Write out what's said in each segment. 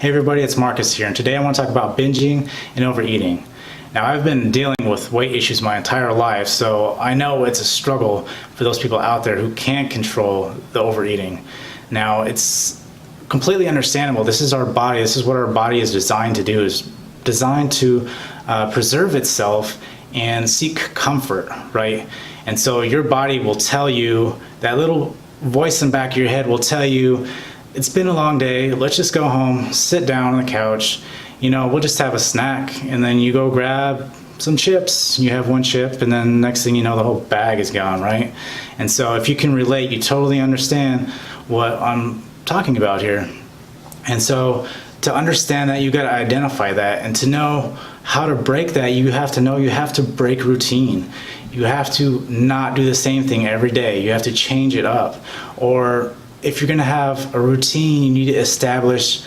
Hey everybody, it's Marcus here, and today I want to talk about binging and overeating. Now, I've been dealing with weight issues my entire life, so I know it's a struggle for those people out there who can't control the overeating. Now, it's completely understandable. This is our body. This is what our body is designed to do. It's designed to preserve itself and seek comfort, right? And so your body will tell you, that little voice in the back of your head will tell you, it's been a long day, let's just go home, sit down on the couch, we'll just have a snack, and then you go grab some chips, you have one chip, and then next thing you know, the whole bag is gone, right? And so if you can relate, you totally understand what I'm talking about here. And so to understand that, you got to identify that, and to know how to break that, you have to know you have to break routine. You have to not do the same thing every day. You have to change it up. Or if you're going to have a routine, you need to establish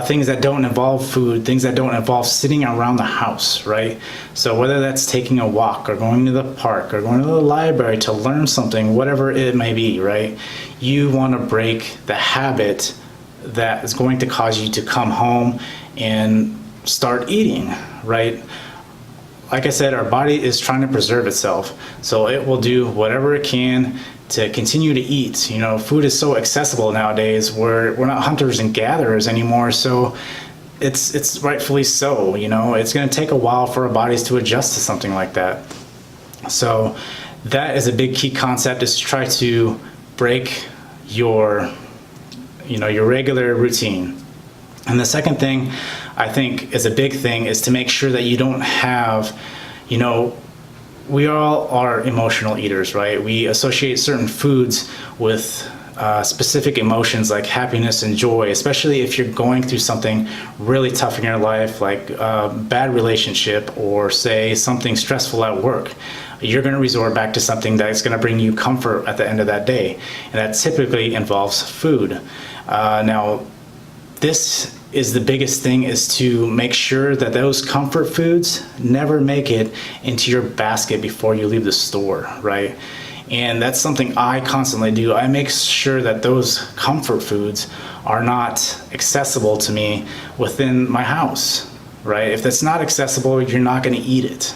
things that don't involve food, things that don't involve sitting around the house, right? So whether that's taking a walk or going to the park or going to the library to learn something, whatever it may be, right? You want to break the habit that is going to cause you to come home and start eating, right? Like I said, our body is trying to preserve itself, so it will do whatever it can to continue to eat. Food is so accessible nowadays. We're not hunters and gatherers anymore, so it's rightfully so. It's going to take a while for our bodies to adjust to something like that. So that is a big key concept, is to try to break your regular routine. And the second thing I think is a big thing is to make sure that you don't have, we all are emotional eaters, right? We associate certain foods with specific emotions like happiness and joy, especially if you're going through something really tough in your life, like a bad relationship, or say something stressful at work. You're going to resort back to something that's going to bring you comfort at the end of that day, and that typically involves food. Now, this is the biggest thing, is to make sure that those comfort foods never make it into your basket before you leave the store, right? And that's something I constantly do. I make sure that those comfort foods are not accessible to me within my house, right? If that's not accessible, you're not going to eat it,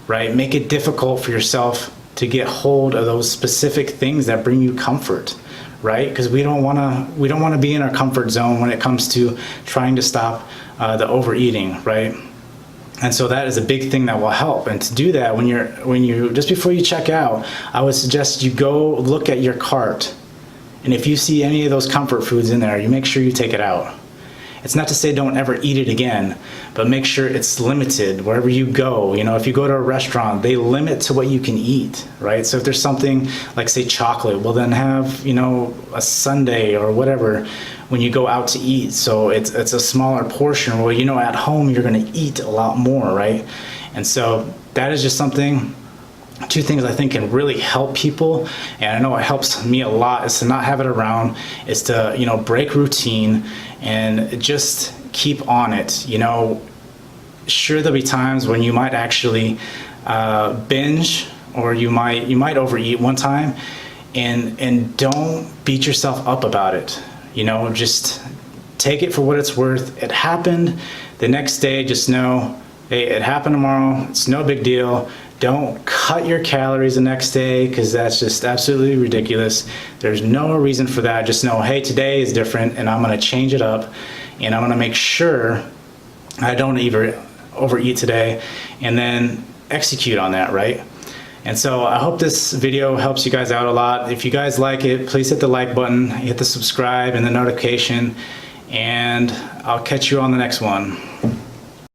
right? Make it difficult for yourself to get hold of those specific things that bring you comfort, right? Because we don't want to be in our comfort zone when it comes to trying to stop the overeating, right? And so that is a big thing that will help. And to do that, when you just before you check out, I would suggest you go look at your cart, and if you see any of those comfort foods in there, you make sure you take it out. It's not to say don't ever eat it again, but make sure it's limited wherever you go. If you go to a restaurant, they limit to what you can eat, right? So if there's something like, say, chocolate, well, then have, a sundae or whatever when you go out to eat. So it's a smaller portion. Well, at home, you're going to eat a lot more, right? And so that is just something, two things I think can really help people, and I know it helps me a lot, is to not have it around, is to break routine and just keep on it. Sure, there'll be times when you might actually binge, or you might overeat one time, and don't beat yourself up about it. Just take it for what it's worth. It happened. The next day, just know, hey, it happened tomorrow. It's no big deal. Don't cut your calories the next day, because that's just absolutely ridiculous. There's no reason for that. Just know, hey, today is different, and I'm going to change it up, and I'm going to make sure I don't overeat today, and then execute on that, right? And so I hope this video helps you guys out a lot. If you guys like it, please hit the like button, hit the subscribe and the notification, and I'll catch you on the next one.